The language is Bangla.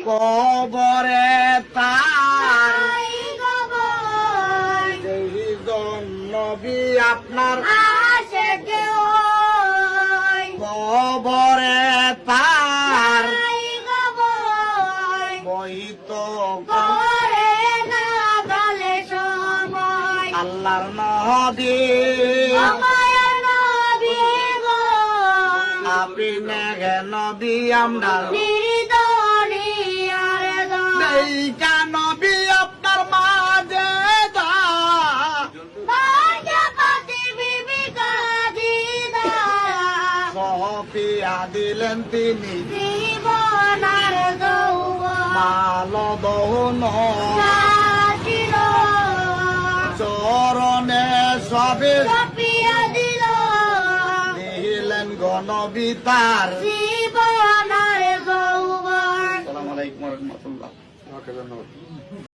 কবরে তার নবী আপনার কবরে তার বহিত আল্লাহর নবী আপনি মেঘে নবী আমরা নবী আপনার মাঝে সফিয়া দিলেন তিনি মাল দহন চরণে সবে দিলেন গণবী তার। আসসালামু আলাইকুম ওয়া রাহমাতুল্লাহ।